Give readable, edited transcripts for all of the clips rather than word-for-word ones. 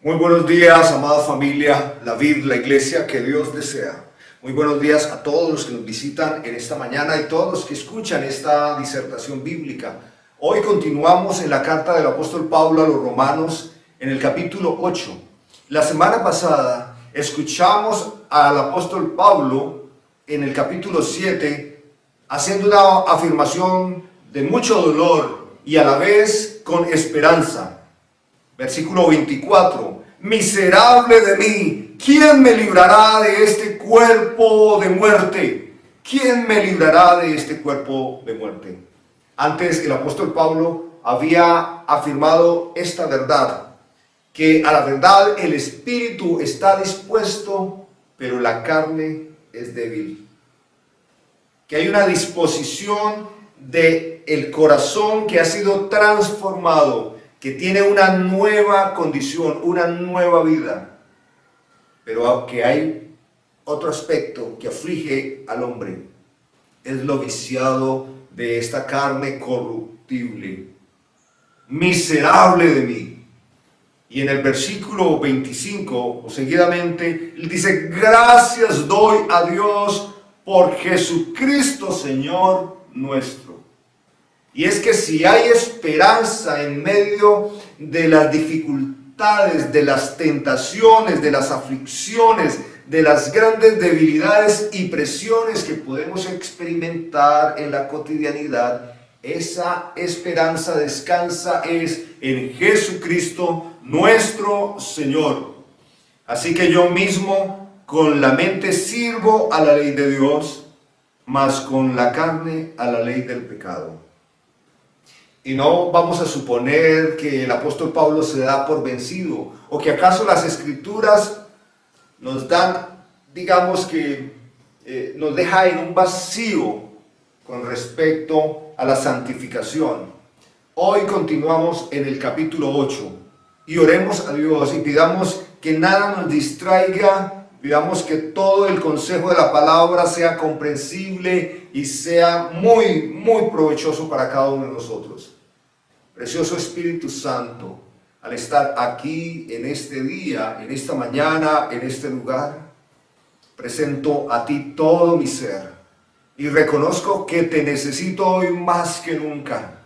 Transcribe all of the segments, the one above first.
Muy buenos días, amada familia, la vid, la iglesia que Dios desea. Muy buenos días a todos los que nos visitan en esta mañana y todos los que escuchan esta disertación bíblica. Hoy continuamos en la carta del apóstol Pablo a los Romanos en el capítulo 8. La semana pasada escuchamos al apóstol Pablo en el capítulo 7 haciendo una afirmación de mucho dolor y a la vez con esperanza. Versículo 24, miserable de mí, ¿quién me librará de este cuerpo de muerte? ¿Quién me librará de este cuerpo de muerte? Antes el apóstol Pablo había afirmado esta verdad, que a la verdad el espíritu está dispuesto, pero la carne es débil. Que hay una disposición del corazón que ha sido transformado, que tiene una nueva condición, una nueva vida, pero que hay otro aspecto que aflige al hombre, es lo viciado de esta carne corruptible. Miserable de mí. Y en el versículo 25, o seguidamente, él dice, gracias doy a Dios por Jesucristo Señor nuestro. Y es que si hay esperanza en medio de las dificultades, de las tentaciones, de las aflicciones, de las grandes debilidades y presiones que podemos experimentar en la cotidianidad, esa esperanza descansa en Jesucristo nuestro Señor. Así que yo mismo con la mente sirvo a la ley de Dios, mas con la carne a la ley del pecado. Y no vamos a suponer que el apóstol Pablo se da por vencido, o que acaso las escrituras nos dan, digamos que nos deja en un vacío con respecto a la santificación. Hoy continuamos en el capítulo 8 y oremos a Dios y pidamos que nada nos distraiga, pidamos que todo el consejo de la palabra sea comprensible y sea muy provechoso para cada uno de nosotros. Precioso Espíritu Santo, al estar aquí en este día, en esta mañana, en este lugar, presento a ti todo mi ser y reconozco que te necesito hoy más que nunca,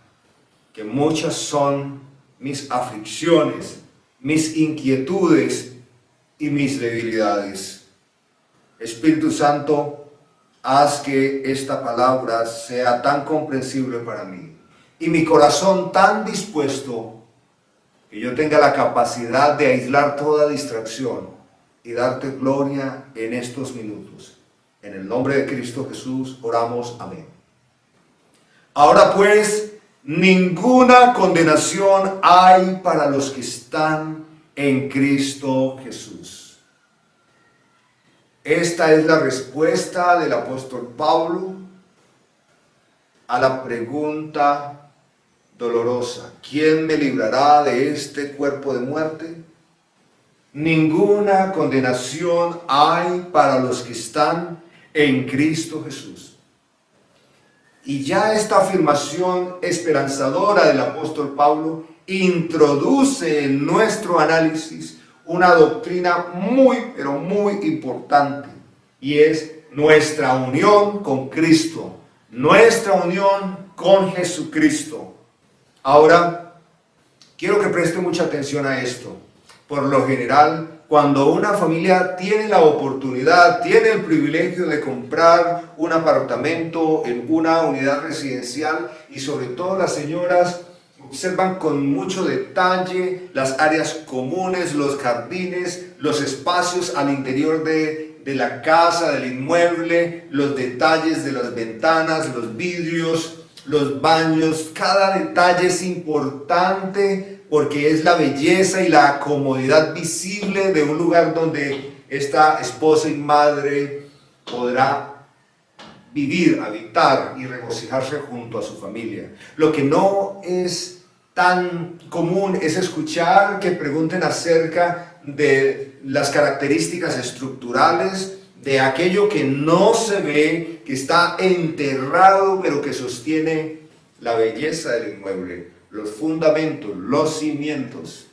que muchas son mis aflicciones, mis inquietudes y mis debilidades. Espíritu Santo, haz que esta palabra sea tan comprensible para mí y mi corazón tan dispuesto que yo tenga la capacidad de aislar toda distracción y darte gloria en estos minutos. En el nombre de Cristo Jesús oramos, amén. Ahora pues, ninguna condenación hay para los que están en Cristo Jesús. Esta es la respuesta del apóstol Pablo a la pregunta dolorosa: ¿quién me librará de este cuerpo de muerte? Ninguna condenación hay para los que están en Cristo Jesús. Y ya esta afirmación esperanzadora del apóstol Pablo introduce en nuestro análisis una doctrina muy importante, y es nuestra unión con Cristo, nuestra unión con Jesucristo. Ahora, quiero que preste mucha atención a esto. Por lo general, cuando una familia tiene la oportunidad, tiene el privilegio de comprar un apartamento en una unidad residencial, y sobre todo las señoras observan con mucho detalle las áreas comunes, los jardines, los espacios al interior de la casa, del inmueble, los detalles de las ventanas, los vidrios, los baños. Cada detalle es importante porque es la belleza y la comodidad visible de un lugar donde esta esposa y madre podrá vivir, habitar y regocijarse junto a su familia. Lo que no es tan común es escuchar que pregunten acerca de las características estructurales de aquello que no se ve, que está enterrado, pero que sostiene la belleza del inmueble, los fundamentos, los cimientos.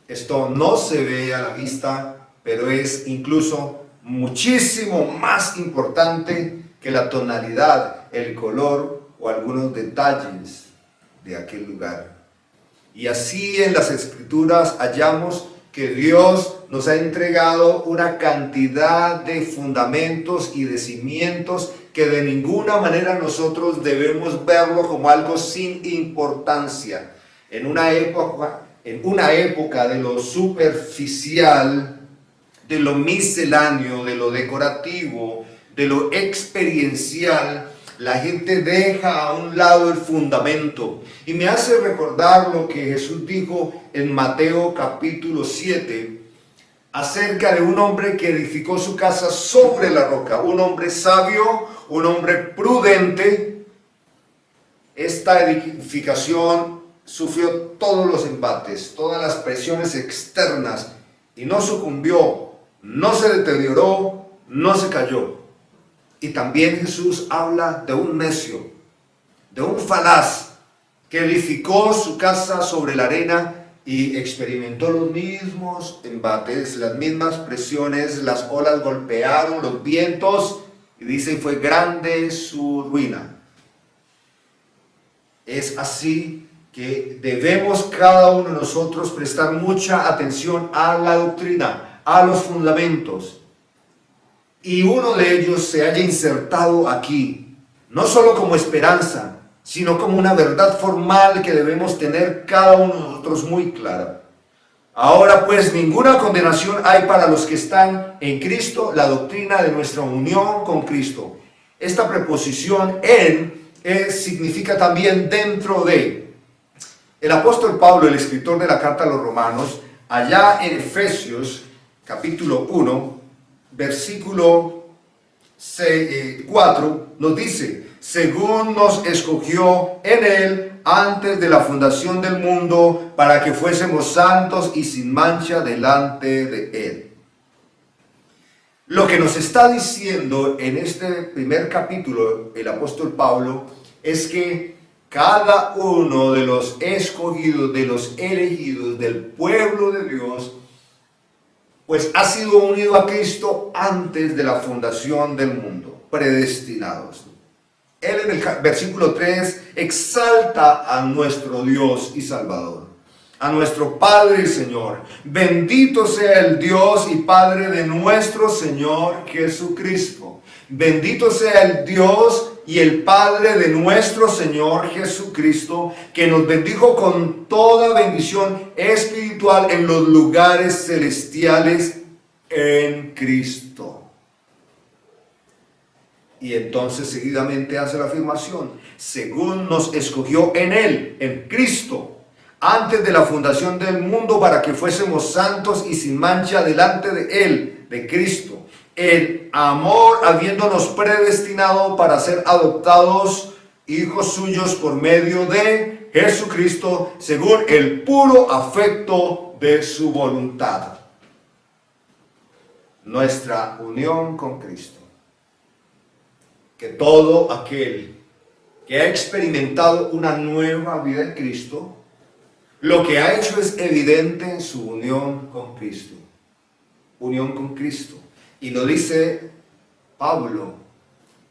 Esto no se ve a la vista, pero es incluso muchísimo más importante que la tonalidad, el color o algunos detalles de aquel lugar. Y así en las Escrituras hallamos que Dios nos ha entregado una cantidad de fundamentos y de cimientos que de ninguna manera nosotros debemos verlo como algo sin importancia. En una época de lo superficial, de lo misceláneo, de lo decorativo, de lo experiencial, la gente deja a un lado el fundamento. Y me hace recordar lo que Jesús dijo en Mateo capítulo 7, acerca de un hombre que edificó su casa sobre la roca, un hombre sabio, un hombre prudente. Esta edificación sufrió todos los embates, todas las presiones externas y no sucumbió, no se deterioró, no se cayó. Y también Jesús habla de un necio, de un falaz que edificó su casa sobre la arena y experimentó los mismos embates, las mismas presiones, las olas golpearon, los vientos, y dice, fue grande su ruina. Es así que debemos cada uno de nosotros prestar mucha atención a la doctrina, a los fundamentos. Y uno de ellos se haya insertado aquí, no solo como esperanza, sino como una verdad formal que debemos tener cada uno de nosotros muy clara. Ahora pues ninguna condenación hay para los que están en Cristo, la doctrina de nuestra unión con Cristo. Esta preposición en significa también dentro de. El apóstol Pablo, el escritor de la carta a los Romanos, allá en Efesios capítulo 1, versículo 4, nos dice, según nos escogió en él antes de la fundación del mundo, para que fuésemos santos y sin mancha delante de él. Lo que nos está diciendo en este primer capítulo el apóstol Pablo es que cada uno de los escogidos, de los elegidos del pueblo de Dios, pues ha sido unido a Cristo antes de la fundación del mundo, predestinados. Él en el versículo 3 exalta a nuestro Dios y Salvador, a nuestro Padre y Señor. Bendito sea el Dios y Padre de nuestro Señor Jesucristo. Bendito sea el Dios y el Padre de nuestro Señor Jesucristo, que nos bendijo con toda bendición espiritual en los lugares celestiales en Cristo. Y entonces seguidamente hace la afirmación, según nos escogió en Él, en Cristo, antes de la fundación del mundo, para que fuésemos santos y sin mancha delante de Él, de Cristo, en amor, habiéndonos predestinado para ser adoptados hijos suyos por medio de Jesucristo, según el puro afecto de su voluntad. Nuestra unión con Cristo. Que todo aquel que ha experimentado una nueva vida en Cristo, lo que ha hecho es evidente en su unión con Cristo. Unión con Cristo. Y lo dice Pablo,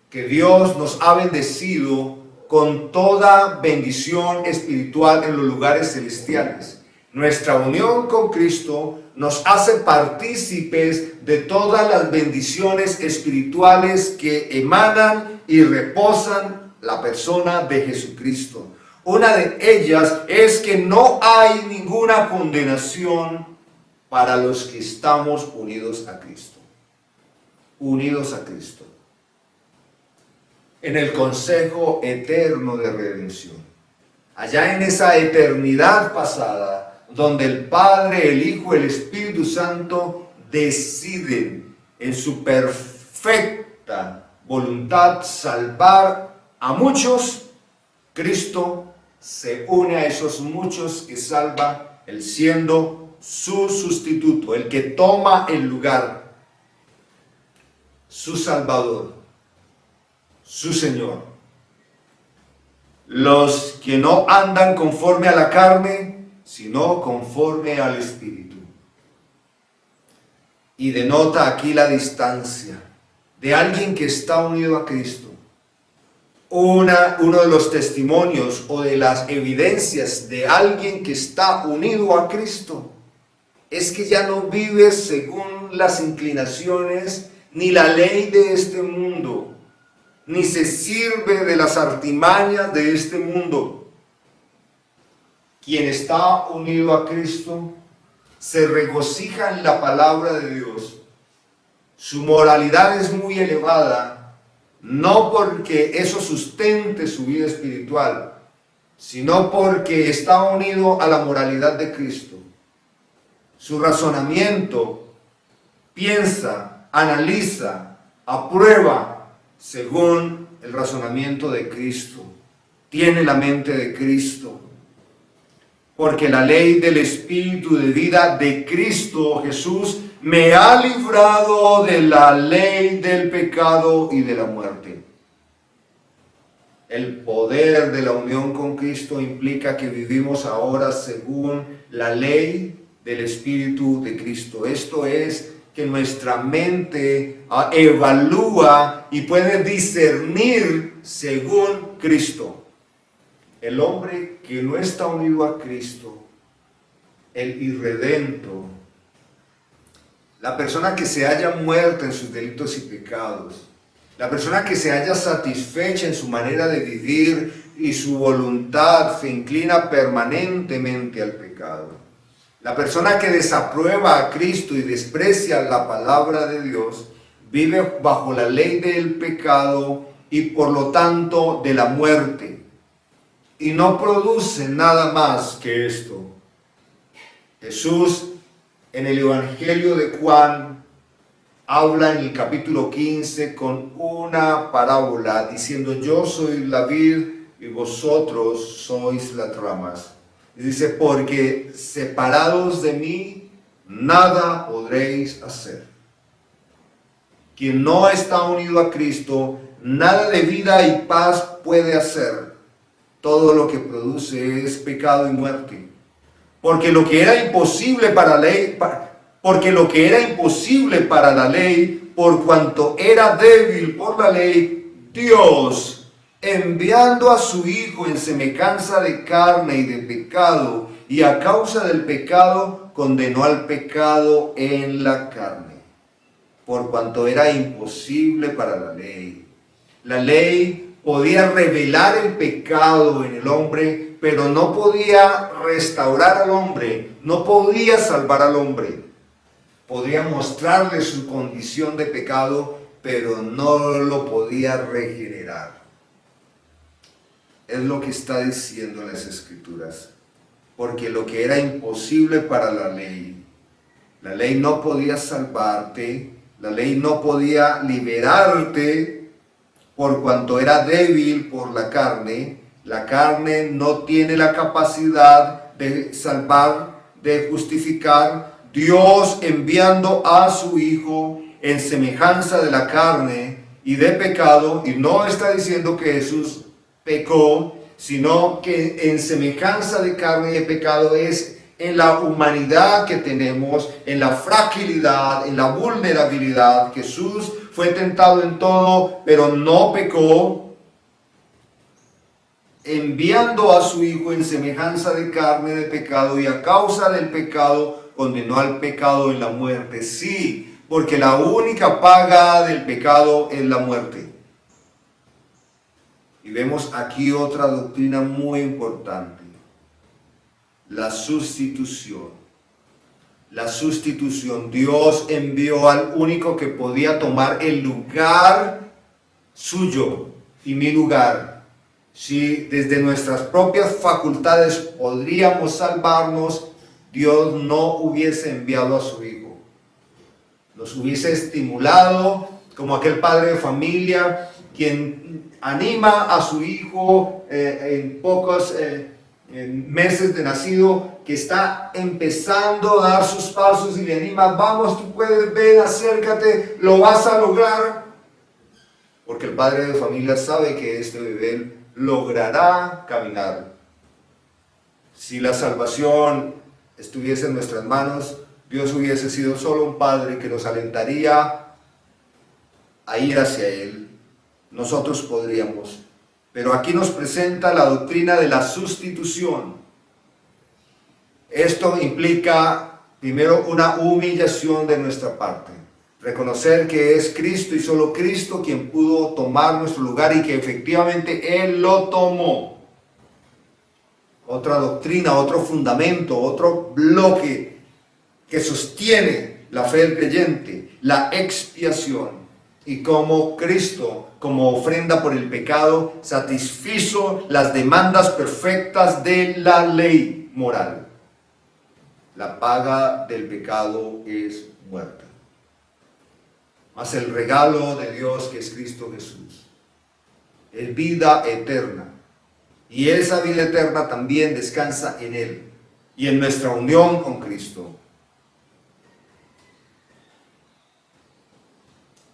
que Dios nos ha bendecido con toda bendición espiritual en los lugares celestiales. Nuestra unión con Cristo nos hace partícipes de todas las bendiciones espirituales que emanan y reposan la persona de Jesucristo. Una de ellas es que no hay ninguna condenación para los que estamos unidos a Cristo. Unidos a Cristo. En el consejo eterno de redención. Allá en esa eternidad pasada, donde el Padre, el Hijo, el Espíritu Santo deciden en su perfecta voluntad salvar a muchos, Cristo se une a esos muchos que salva, Él siendo su sustituto, el que toma el lugar, su Salvador, su Señor. Los que no andan conforme a la carne, sino conforme al Espíritu. y denota aquí la distancia de alguien que está unido a Cristo. Uno de los testimonios o de las evidencias de alguien que está unido a Cristo es que ya no vive según las inclinaciones ni la ley de este mundo, ni se sirve de las artimañas de este mundo. Quien está unido a Cristo se regocija en la palabra de Dios. Su moralidad es muy elevada, no porque eso sustente su vida espiritual, sino porque está unido a la moralidad de Cristo. Su razonamiento piensa, analiza, aprueba según el razonamiento de Cristo. Tiene la mente de Cristo. Porque la ley del Espíritu de vida de Cristo Jesús me ha librado de la ley del pecado y de la muerte. El poder de la unión con Cristo implica que vivimos ahora según la ley del Espíritu de Cristo. Esto es, que nuestra mente evalúa y puede discernir según Cristo. El hombre que no está unido a Cristo, el irredento, la persona que se haya muerto en sus delitos y pecados, la persona que se haya satisfecha en su manera de vivir y su voluntad se inclina permanentemente al pecado, la persona que desaprueba a Cristo y desprecia la palabra de Dios, vive bajo la ley del pecado y por lo tanto de la muerte. Y no produce nada más que esto. Jesús en el Evangelio de Juan habla en el capítulo 15 con una parábola diciendo: yo soy la vid y vosotros sois las ramas. Y dice: porque separados de mí nada podréis hacer. Quien no está unido a Cristo, nada de vida y paz puede hacer. Todo lo que produce es pecado y muerte. Porque lo que era imposible para la ley, por cuanto era débil por la ley, Dios, enviando a su Hijo en semejanza de carne y de pecado, y a causa del pecado, condenó al pecado en la carne. Por cuanto era imposible para la ley. La ley podía revelar el pecado en el hombre, pero no podía restaurar al hombre, no podía salvar al hombre. Podía mostrarle su condición de pecado, pero no lo podía regenerar. Es lo que está diciendo en las Escrituras. Porque lo que era imposible para la ley no podía salvarte, la ley no podía liberarte, por cuanto era débil por la carne no tiene la capacidad de salvar, de justificar. Dios, enviando a su Hijo en semejanza de la carne y de pecado, y no está diciendo que Jesús pecó, sino que en semejanza de carne y de pecado es en la humanidad que tenemos, en la fragilidad, en la vulnerabilidad. Jesús fue tentado en todo, pero no pecó, enviando a su Hijo en semejanza de carne de pecado, y a causa del pecado condenó al pecado en la muerte. Sí, porque la única paga del pecado es la muerte. Y vemos aquí otra doctrina muy importante: la sustitución. La sustitución. Dios envió al único que podía tomar el lugar suyo y mi lugar. Si desde nuestras propias facultades podríamos salvarnos, Dios no hubiese enviado a su Hijo. Nos hubiese estimulado como aquel padre de familia quien anima a su hijo en pocos meses de nacido, que está empezando a dar sus pasos, y le anima: vamos, tú puedes, ven, acércate, lo vas a lograr. Porque el padre de familia sabe que este bebé logrará caminar. Si la salvación estuviese en nuestras manos, Dios hubiese sido solo un padre que nos alentaría a ir hacia Él, nosotros podríamos. Pero aquí nos presenta la doctrina de la sustitución. Esto implica primero una humillación de nuestra parte. Reconocer que es Cristo y solo Cristo quien pudo tomar nuestro lugar y que efectivamente Él lo tomó. Otra doctrina, otro fundamento, otro bloque que sostiene la fe del creyente, la expiación. Y como Cristo, como ofrenda por el pecado, satisfizo las demandas perfectas de la ley moral. La paga del pecado es muerte. Mas el regalo de Dios, que es Cristo Jesús, es vida eterna. Y esa vida eterna también descansa en Él y en nuestra unión con Cristo.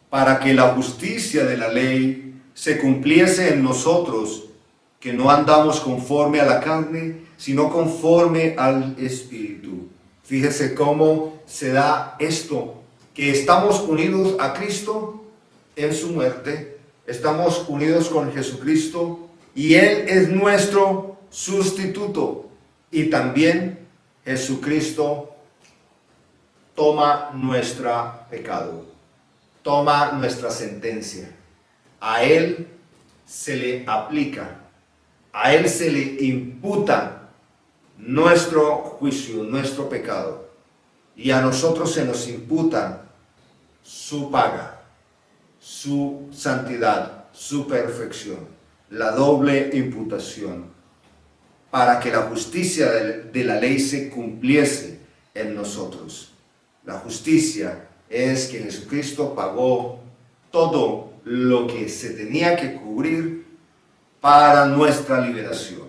Para que la justicia de la ley se cumpliese en nosotros, que no andamos conforme a la carne, sino conforme al Espíritu. Fíjese cómo se da esto, que estamos unidos a Cristo en su muerte, estamos unidos con Jesucristo y Él es nuestro sustituto. Y también Jesucristo toma nuestro pecado, toma nuestra sentencia. A Él se le aplica, a Él se le imputa nuestro juicio, nuestro pecado. Y a nosotros se nos imputa su paga, su santidad, su perfección, la doble imputación, para que la justicia de la ley se cumpliese en nosotros. La justicia es que Jesucristo pagó todo lo que se tenía que cubrir para nuestra liberación.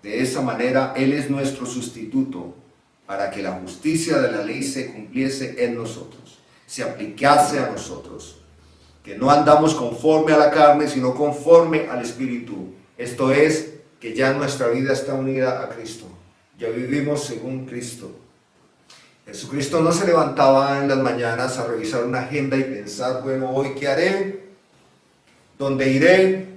De esa manera, Él es nuestro sustituto para que la justicia de la ley se cumpliese en nosotros, se aplicase a nosotros, que no andamos conforme a la carne, sino conforme al Espíritu. Esto es, que ya nuestra vida está unida a Cristo, ya vivimos según Cristo. Jesucristo no se levantaba en las mañanas a revisar una agenda y pensar, bueno, hoy qué haré, dónde iré,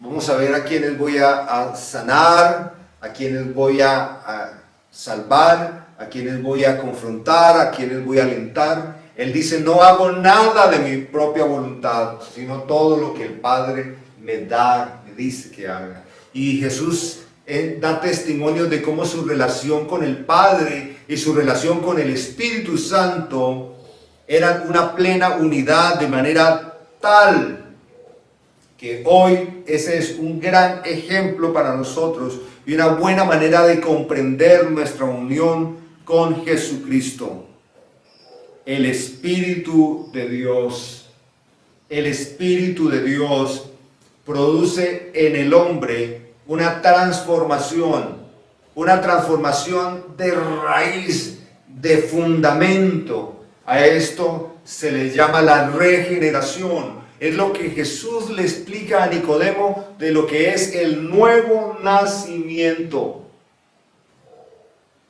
vamos a ver a quiénes voy a sanar, a quiénes voy a salvar, a quienes voy a confrontar, a quienes voy a alentar. Él dice, no hago nada de mi propia voluntad, sino todo lo que el Padre me da, me dice que haga. Y Jesús da testimonio de cómo su relación con el Padre y su relación con el Espíritu Santo eran una plena unidad, de manera tal que hoy ese es un gran ejemplo para nosotros y una buena manera de comprender nuestra unión con Jesucristo. El Espíritu de Dios produce en el hombre una transformación de raíz, de fundamento. A esto se le llama la regeneración. Es lo que Jesús le explica a Nicodemo de lo que es el nuevo nacimiento.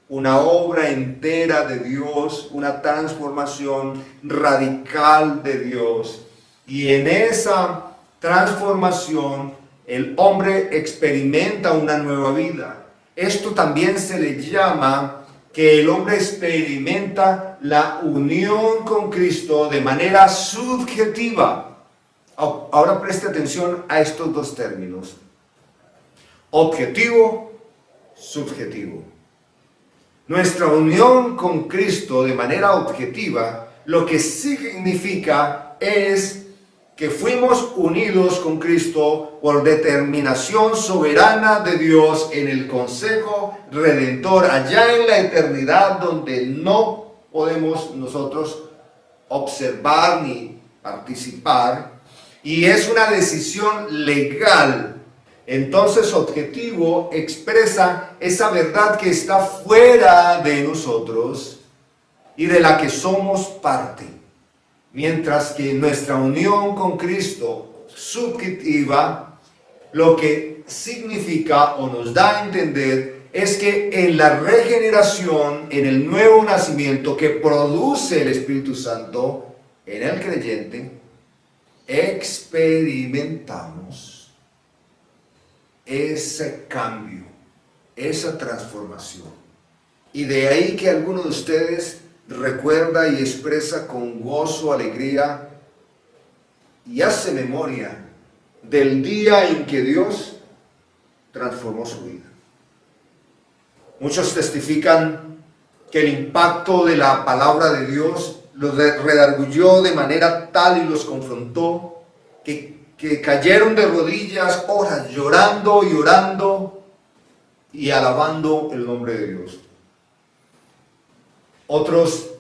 Una obra entera de Dios, una transformación radical de Dios. Y en esa transformación el hombre experimenta una nueva vida. Esto también se le llama que el hombre experimenta la unión con Cristo de manera subjetiva. Ahora preste atención a estos dos términos: objetivo, subjetivo. Nuestra unión con Cristo de manera objetiva, lo que significa es que fuimos unidos con Cristo por determinación soberana de Dios en el consejo redentor, allá en la eternidad, donde no podemos nosotros observar ni participar. Y es una decisión legal. Entonces, objetivo expresa esa verdad que está fuera de nosotros y de la que somos parte. Mientras que nuestra unión con Cristo, subjetiva, lo que significa o nos da a entender es que en la regeneración, en el nuevo nacimiento que produce el Espíritu Santo en el creyente, experimentamos ese cambio, esa transformación. Y de ahí que alguno de ustedes recuerda y expresa con gozo, alegría y hace memoria del día en que Dios transformó su vida. Muchos testifican que el impacto de la palabra de Dios los redarguyó de manera tal y los confrontó que cayeron de rodillas horas llorando y orando y alabando el nombre de Dios. Otros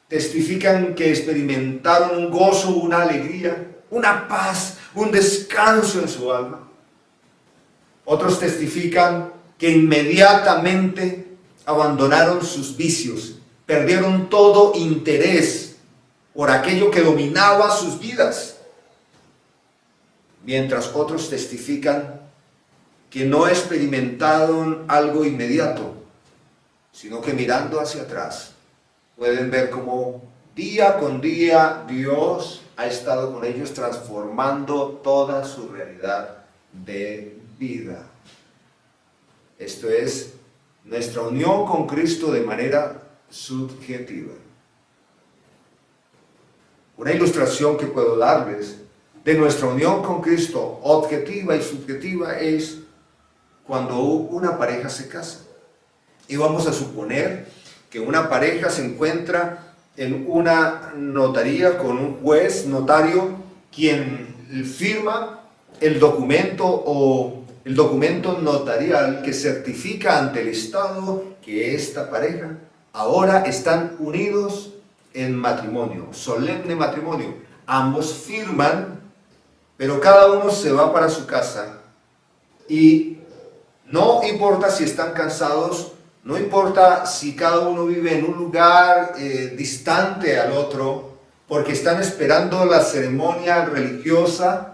testifican que experimentaron un gozo, una alegría, una paz, un descanso en su alma. Otros testifican que inmediatamente abandonaron sus vicios, perdieron todo interés por aquello que dominaba sus vidas. Mientras otros testifican que no experimentaron algo inmediato, sino que mirando hacia atrás pueden ver cómo día con día Dios ha estado con ellos transformando toda su realidad de vida. Esto es nuestra unión con Cristo de manera subjetiva. Una ilustración que puedo darles de nuestra unión con Cristo objetiva y subjetiva es cuando una pareja se casa. Y vamos a suponer que una pareja se encuentra en una notaría con un juez notario quien firma el documento notarial que certifica ante el Estado que esta pareja ahora están unidos en matrimonio, solemne matrimonio. Ambos firman, pero cada uno se va para su casa y no importa si están cansados, no importa si cada uno vive en un lugar distante al otro, porque están esperando la ceremonia religiosa.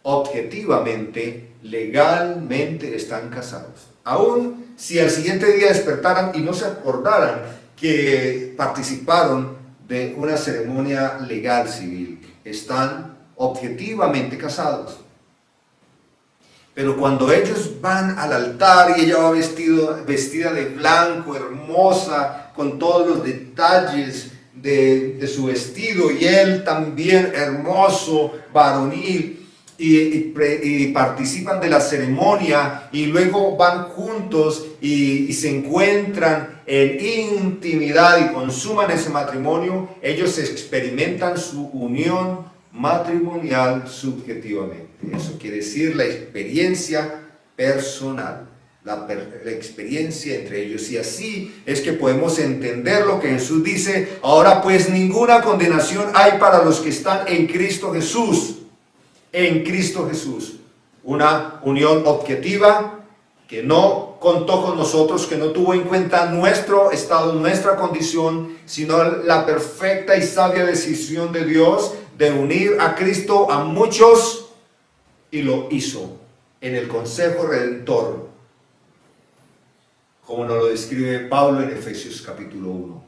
Objetivamente, legalmente están casados. Aún si al siguiente día despertaran y no se acordaran que participaron de una ceremonia legal civil, están objetivamente casados. Pero cuando ellos van al altar y ella va vestida de blanco, hermosa, con todos los detalles de su vestido, y él también hermoso, varonil, y participan de la ceremonia y luego van juntos y se encuentran en intimidad y consuman ese matrimonio, ellos experimentan su unión matrimonial subjetivamente. Eso quiere decir la experiencia personal, la experiencia entre ellos. Y así es que podemos entender lo que Jesús dice: ahora pues ninguna condenación hay para los que están en Cristo Jesús. En Cristo Jesús, una unión objetiva que no contó con nosotros, que no tuvo en cuenta nuestro estado, nuestra condición, sino la perfecta y sabia decisión de Dios de unir a Cristo a muchos, y lo hizo en el consejo redentor, como nos lo describe Pablo en Efesios capítulo 1.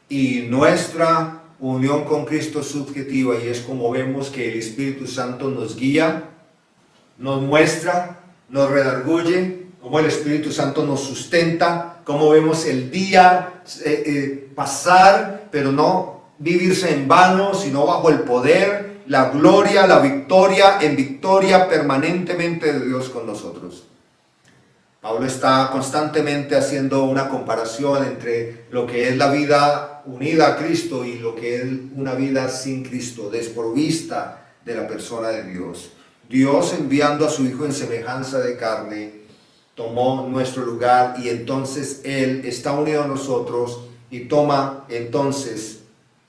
Y nuestra unión con Cristo subjetiva, y es como vemos que el Espíritu Santo nos guía, nos muestra, nos redarguye, como el Espíritu Santo nos sustenta, como vemos el día pasar, pero no vivirse en vano, sino bajo el poder, la gloria, la victoria, en victoria permanentemente de Dios con nosotros. Pablo está constantemente haciendo una comparación entre lo que es la vida unida a Cristo y lo que es una vida sin Cristo, desprovista de la persona de Dios. Dios, enviando a su Hijo en semejanza de carne, tomó nuestro lugar, y entonces Él está unido a nosotros y toma entonces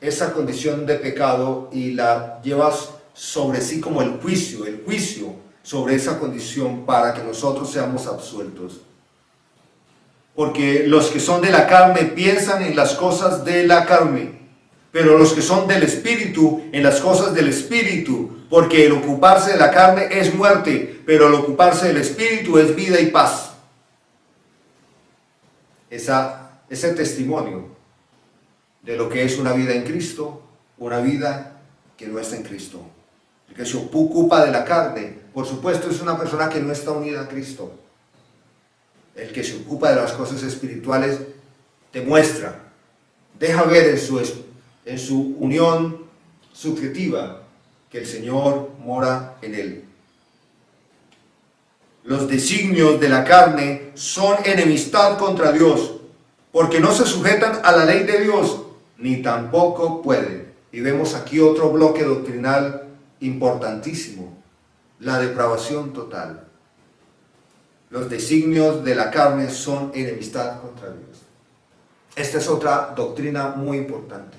esa condición de pecado y la lleva sobre sí como el juicio sobre esa condición para que nosotros seamos absueltos. Porque los que son de la carne piensan en las cosas de la carne, pero los que son del Espíritu en las cosas del Espíritu, porque el ocuparse de la carne es muerte, pero al ocuparse del Espíritu es vida y paz. Ese testimonio de lo que es una vida en Cristo, una vida que no está en Cristo. El que se ocupa de la carne, por supuesto, es una persona que no está unida a Cristo. El que se ocupa de las cosas espirituales demuestra, deja ver en su unión subjetiva que el Señor mora en él. Los designios de la carne son enemistad contra Dios, porque no se sujetan a la ley de Dios, ni tampoco pueden. Y vemos aquí otro bloque doctrinal importantísimo, la depravación total. Los designios de la carne son enemistad contra Dios. Esta es otra doctrina muy importante.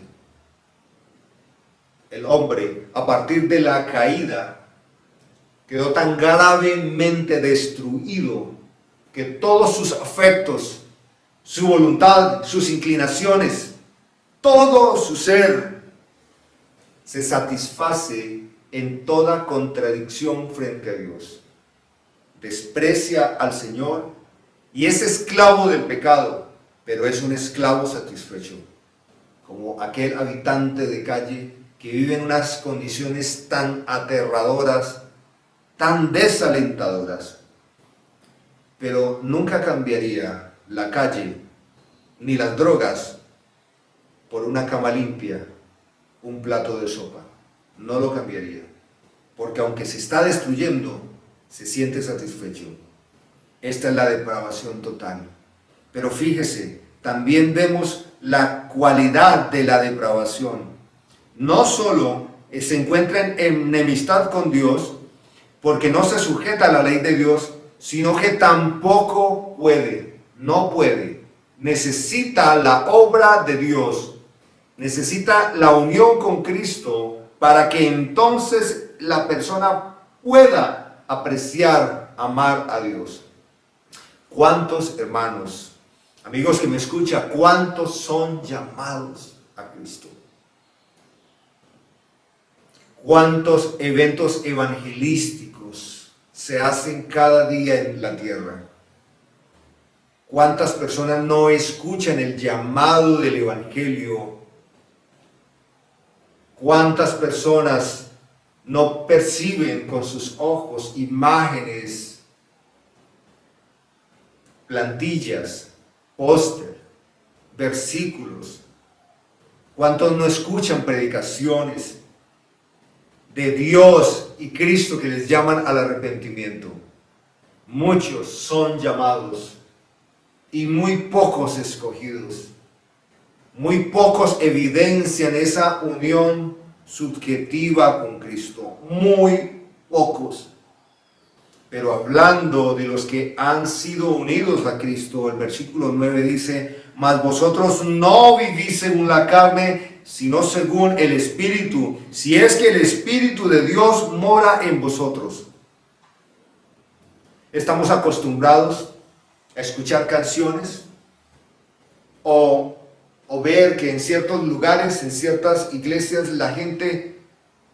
El hombre, a partir de la caída, quedó tan gravemente destruido que todos sus afectos, su voluntad, sus inclinaciones, todo su ser se satisface en toda contradicción frente a Dios. Desprecia al Señor y es esclavo del pecado, pero es un esclavo satisfecho, como aquel habitante de calle que vive en unas condiciones tan aterradoras, tan desalentadoras, pero nunca cambiaría la calle ni las drogas por una cama limpia, un plato de sopa. No lo cambiaría, porque aunque se está destruyendo, se siente satisfecho. Esta es la depravación total. Pero fíjese, también vemos la cualidad de la depravación. No solo se encuentra en enemistad con Dios, porque no se sujeta a la ley de Dios, sino que tampoco puede, no puede. Necesita la obra de Dios, necesita la unión con Cristo para que entonces la persona pueda apreciar, amar a Dios. ¿Cuántos hermanos, amigos que me escuchan, cuántos son llamados a Cristo? ¿Cuántos eventos evangelísticos se hacen cada día en la tierra? ¿Cuántas personas no escuchan el llamado del Evangelio? ¿Cuántas personas no perciben con sus ojos imágenes, plantillas, póster, versículos? ¿Cuántos no escuchan predicaciones de Dios y Cristo que les llaman al arrepentimiento? Muchos son llamados y muy pocos escogidos. Muy pocos evidencian esa unión subjetiva con Cristo. Muy pocos. Pero hablando de los que han sido unidos a Cristo, el versículo 9 dice: mas vosotros no vivís según la carne, sino según el Espíritu, si es que el Espíritu de Dios mora en vosotros. Estamos acostumbrados a escuchar canciones o ver que en ciertos lugares, en ciertas iglesias, la gente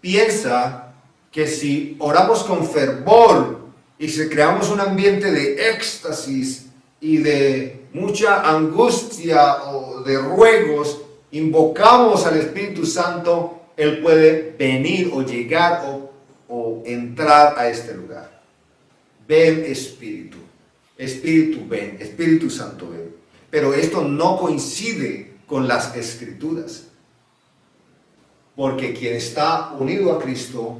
piensa que si oramos con fervor y si creamos un ambiente de éxtasis y de mucha angustia o de ruegos, invocamos al Espíritu Santo, Él puede venir o llegar o entrar a este lugar. Ven Espíritu, Espíritu ven, Espíritu Santo ven. Pero esto no coincide con las Escrituras, porque quien está unido a Cristo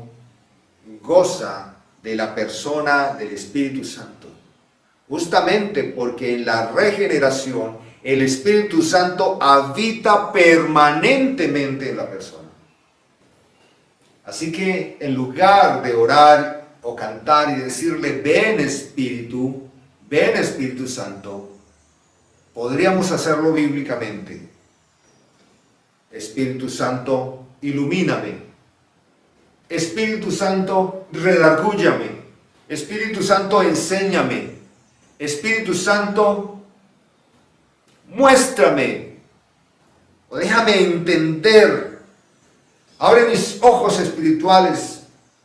goza de la persona del Espíritu Santo, justamente porque en la regeneración el Espíritu Santo habita permanentemente en la persona. Así que en lugar de orar o cantar y decirle ven Espíritu Santo, podríamos hacerlo bíblicamente. Espíritu Santo, ilumíname. Espíritu Santo, redargúyame. Espíritu Santo, enséñame. Espíritu Santo, muéstrame. O déjame entender. Abre mis ojos espirituales.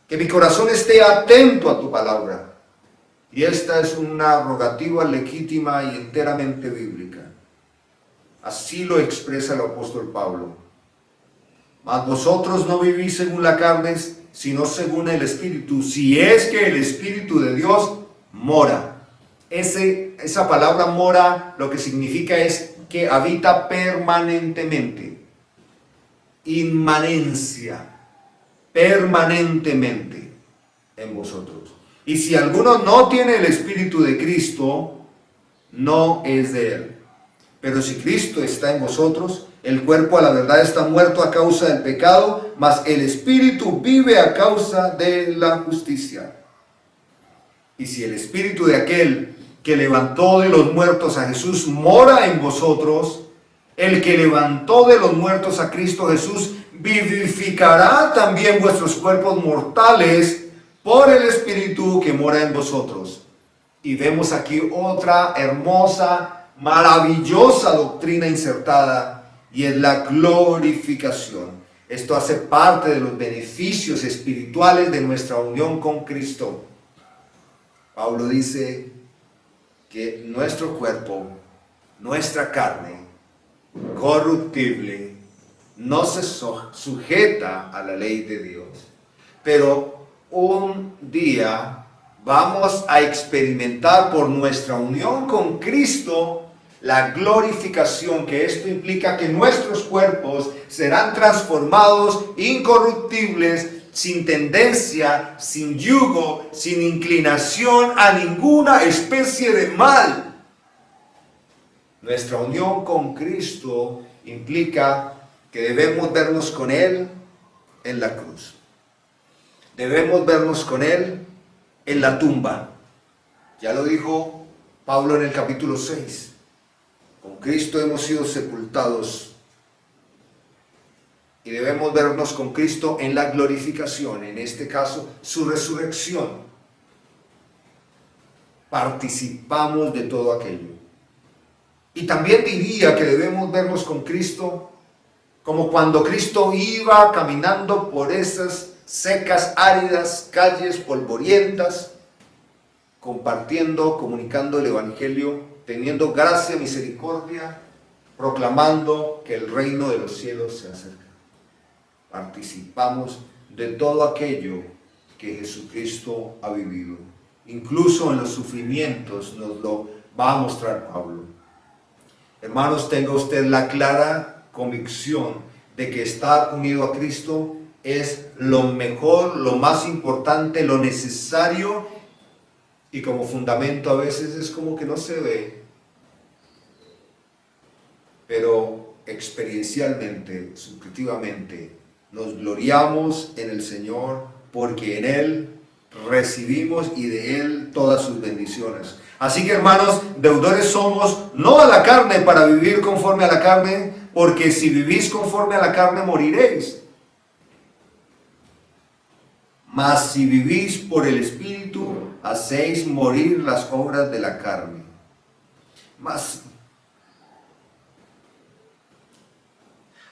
Que mi corazón esté atento a tu palabra. Y esta es una rogativa legítima y enteramente bíblica. Así lo expresa el apóstol Pablo. Mas vosotros no vivís según la carne, sino según el Espíritu, si es que el Espíritu de Dios mora. Esa palabra mora lo que significa es que habita permanentemente. Inmanencia, permanentemente en vosotros. Y si alguno no tiene el Espíritu de Cristo, no es de él. Pero si Cristo está en vosotros, el cuerpo a la verdad está muerto a causa del pecado, mas el Espíritu vive a causa de la justicia. Y si el Espíritu de aquel que levantó de los muertos a Jesús mora en vosotros, el que levantó de los muertos a Cristo Jesús vivificará también vuestros cuerpos mortales por el Espíritu que mora en vosotros. Y vemos aquí otra hermosa, maravillosa doctrina insertada, y es la glorificación. Esto hace parte de los beneficios espirituales de nuestra unión con Cristo. Pablo dice que nuestro cuerpo, nuestra carne corruptible, no se sujeta a la ley de Dios. Pero un día vamos a experimentar por nuestra unión con Cristo la glorificación, que esto implica que nuestros cuerpos serán transformados, incorruptibles, sin tendencia, sin yugo, sin inclinación a ninguna especie de mal. Nuestra unión con Cristo implica que debemos vernos con Él en la cruz. Debemos vernos con Él en la tumba. Ya lo dijo Pablo en el capítulo 6. Con Cristo hemos sido sepultados y debemos vernos con Cristo en la glorificación, en este caso su resurrección. Participamos de todo aquello. Y también diría que debemos vernos con Cristo como cuando Cristo iba caminando por esas secas, áridas calles polvorientas, compartiendo, comunicando el Evangelio, teniendo gracia, misericordia, proclamando que el reino de los cielos se acerca. Participamos de todo aquello que Jesucristo ha vivido. Incluso en los sufrimientos nos lo va a mostrar Pablo. Hermanos, tenga usted la clara convicción de que estar unido a Cristo es lo mejor, lo más importante, lo necesario, y como fundamento a veces es como que no se ve, pero experiencialmente, subjetivamente, nos gloriamos en el Señor porque en Él recibimos y de Él todas sus bendiciones. Así que, hermanos, deudores somos, no a la carne para vivir conforme a la carne, porque si vivís conforme a la carne moriréis. Mas si vivís por el Espíritu, hacéis morir las obras de la carne.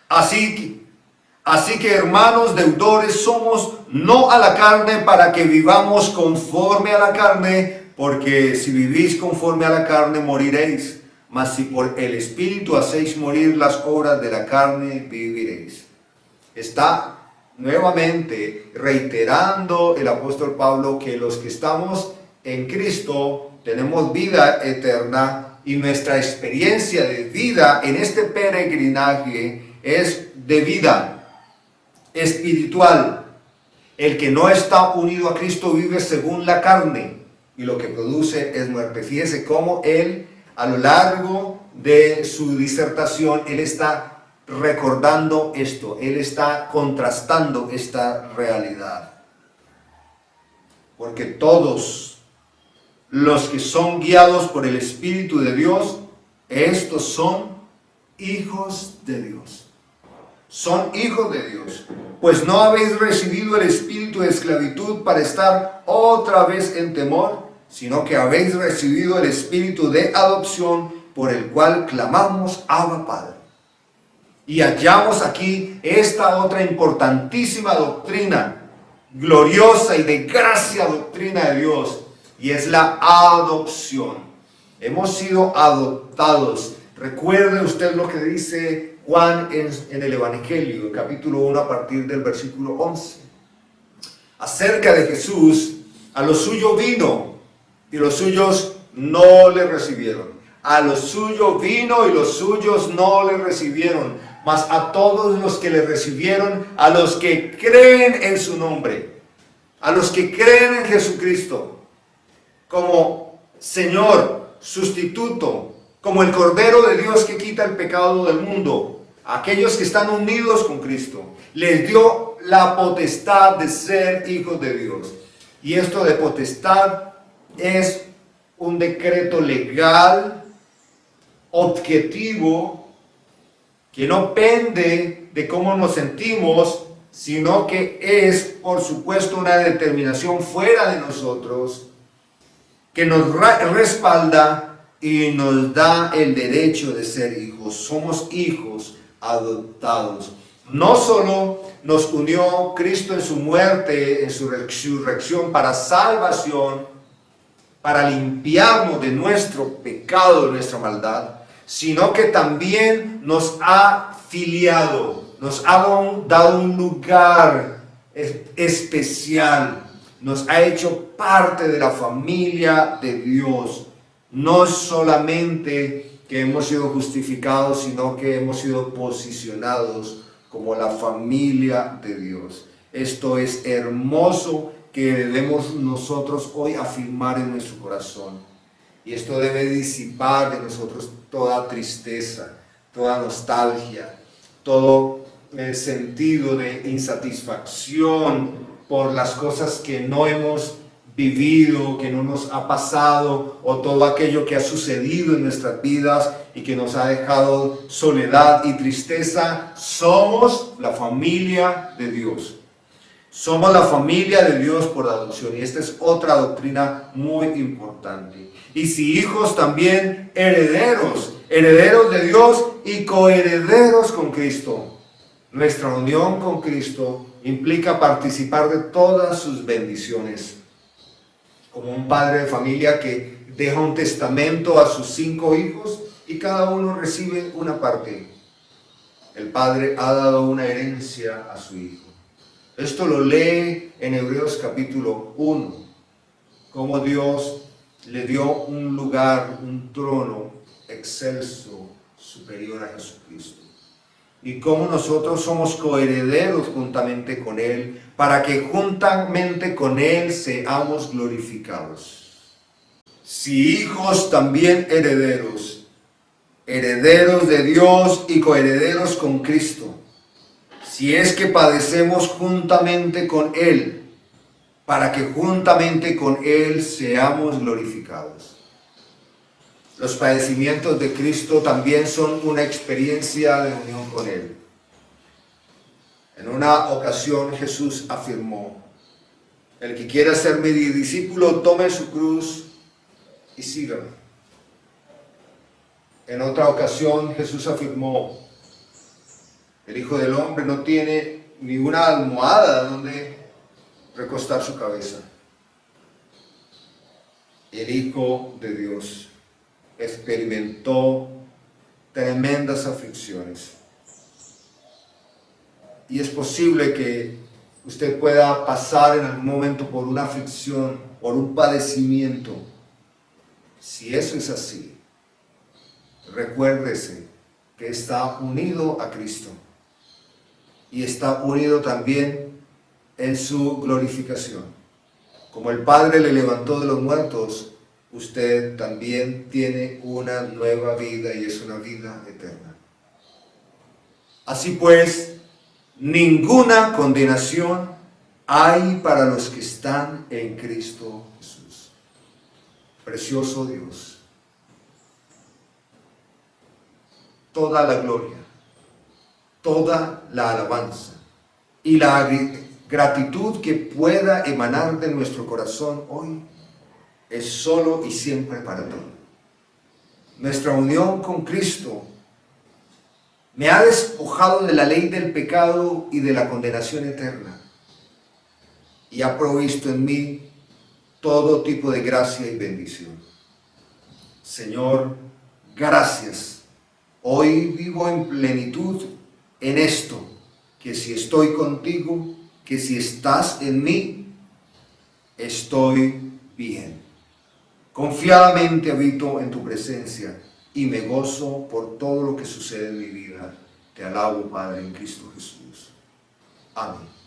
Así que, hermanos, deudores somos, no a la carne para que vivamos conforme a la carne, porque si vivís conforme a la carne moriréis. Mas si por el Espíritu hacéis morir las obras de la carne, viviréis. Está nuevamente reiterando el apóstol Pablo que los que estamos en Cristo tenemos vida eterna, y nuestra experiencia de vida en este peregrinaje es de vida espiritual. El que no está unido a Cristo vive según la carne, y lo que produce es muerte. Fíjese cómo él, a lo largo de su disertación, él está recordando esto, él está contrastando esta realidad. Porque todos los que son guiados por el Espíritu de Dios, estos son hijos de Dios. Son hijos de Dios. Pues no habéis recibido el espíritu de esclavitud para estar otra vez en temor, sino que habéis recibido el espíritu de adopción, por el cual clamamos, Abba, Padre. Y hallamos aquí esta otra importantísima doctrina, gloriosa y de gracia doctrina de Dios. y es la adopción. Hemos sido adoptados. Recuerde usted lo que dice Juan en el Evangelio, el capítulo 1, a partir del versículo 11. Acerca de Jesús, a los suyos vino y los suyos no le recibieron. A los suyos vino y los suyos no le recibieron. Mas a todos los que le recibieron, a los que creen en su nombre, a los que creen en Jesucristo como Señor, sustituto, como el Cordero de Dios que quita el pecado del mundo, aquellos que están unidos con Cristo, les dio la potestad de ser hijos de Dios. Y esto de potestad es un decreto legal, objetivo, que no pende de cómo nos sentimos, sino que es, por supuesto, una determinación fuera de nosotros, que nos respalda y nos da el derecho de ser hijos. Somos hijos adoptados. No solo nos unió Cristo en su muerte, en su resurrección para salvación, para limpiarnos de nuestro pecado, de nuestra maldad, sino que también nos ha filiado, nos ha dado un lugar especial, nos ha hecho parte de la familia de Dios. No solamente que hemos sido justificados, sino que hemos sido posicionados como la familia de Dios. Esto es hermoso que debemos nosotros hoy afirmar en nuestro corazón. Y esto debe disipar de nosotros toda tristeza, toda nostalgia, todo sentido de insatisfacción por las cosas que no hemos vivido, que no nos ha pasado, o todo aquello que ha sucedido en nuestras vidas y que nos ha dejado soledad y tristeza. Somos la familia de Dios. Somos la familia de Dios por adopción, y esta es otra doctrina muy importante. Y si hijos, también herederos, herederos de Dios y coherederos con Cristo. Nuestra unión con Cristo implica participar de todas sus bendiciones. Como un padre de familia que deja un testamento a sus 5 hijos y cada uno recibe una parte. El padre ha dado una herencia a su hijo. Esto lo lee en Hebreos capítulo 1, como Dios le dio un lugar, un trono excelso, superior a Jesucristo. Y como nosotros somos coherederos juntamente con Él, para que juntamente con Él seamos glorificados. Si hijos, también herederos, herederos de Dios y coherederos con Cristo. Si es que padecemos juntamente con Él, para que juntamente con Él seamos glorificados. Los padecimientos de Cristo también son una experiencia de unión con Él. En una ocasión Jesús afirmó: el que quiera ser mi discípulo, tome su cruz y sígame. En otra ocasión Jesús afirmó: el Hijo del Hombre no tiene ni una almohada donde recostar su cabeza. El Hijo de Dios experimentó tremendas aflicciones. Y es posible que usted pueda pasar en algún momento por una aflicción, por un padecimiento. Si eso es así, recuérdese que está unido a Cristo y está unido también en su glorificación. Como el Padre le levantó de los muertos, usted también tiene una nueva vida, y es una vida eterna. Así pues, ninguna condenación hay para los que están en Cristo Jesús. Precioso Dios. Toda la gloria, toda la alabanza y la gratitud que pueda emanar de nuestro corazón hoy es solo y siempre para ti. Nuestra unión con Cristo me ha despojado de la ley del pecado y de la condenación eterna, y ha provisto en mí todo tipo de gracia y bendición. Señor, gracias. Hoy vivo en plenitud en esto, que si estoy contigo, que si estás en mí, estoy bien. Confiadamente habito en tu presencia y me gozo por todo lo que sucede en mi vida. Te alabo, Padre, en Cristo Jesús. Amén.